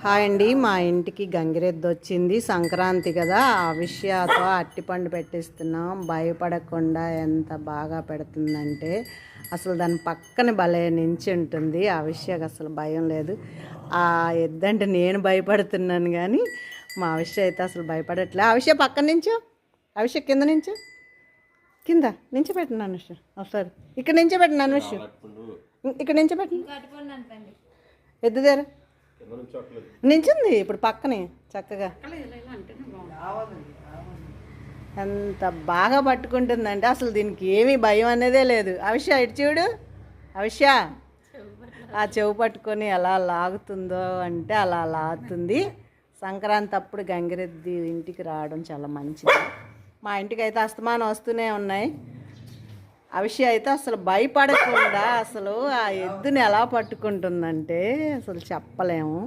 Hi అండి, మా ఇంటికి గంగిరెద్దు వచ్చింది. సంక్రాంతి కదా, ఆ విషయాతో అట్టిపండు పెట్టిస్తున్నాం. భయపడకుండా ఎంత బాగా పెడుతుందంటే అసలు దాని పక్కన భలే నించి ఉంటుంది. ఆ విషయానికి అసలు భయం లేదు. ఆ ఎద్దంటే నేను భయపడుతున్నాను కానీ మా విషయం అయితే అసలు భయపడట్లే. ఆ విషయం పక్కన నుంచో, ఆ విషయం కింద నుంచో, కింద నుంచి పెట్టిన అనుష ఒకసారి ఇక్కడ నుంచో పెట్టిన అనుష, ఇక్కడ నుంచో పెట్టిన ఎద్దు దగ్గర నించుంది ఇప్పుడు పక్కనే చక్కగా. ఎంత బాగా పట్టుకుంటుందంటే అసలు దీనికి ఏమీ భయం అనేదే లేదు. అవిష ఇటు చూడు, అవిష ఆ చెవు పట్టుకొని ఎలా లాగుతుందో అంటే అలా లాగుతుంది. సంక్రాంతి అప్పుడు గంగిరెద్ది ఇంటికి రావడం చాలా మంచిది. మా ఇంటికి అయితే అస్తమానం వస్తూనే ఉన్నాయి. అవిష అయితే అసలు భయపడకుండా అసలు ఆ ఎద్దుని ఎలా పట్టుకుంటుందంటే అసలు చెప్పలేము.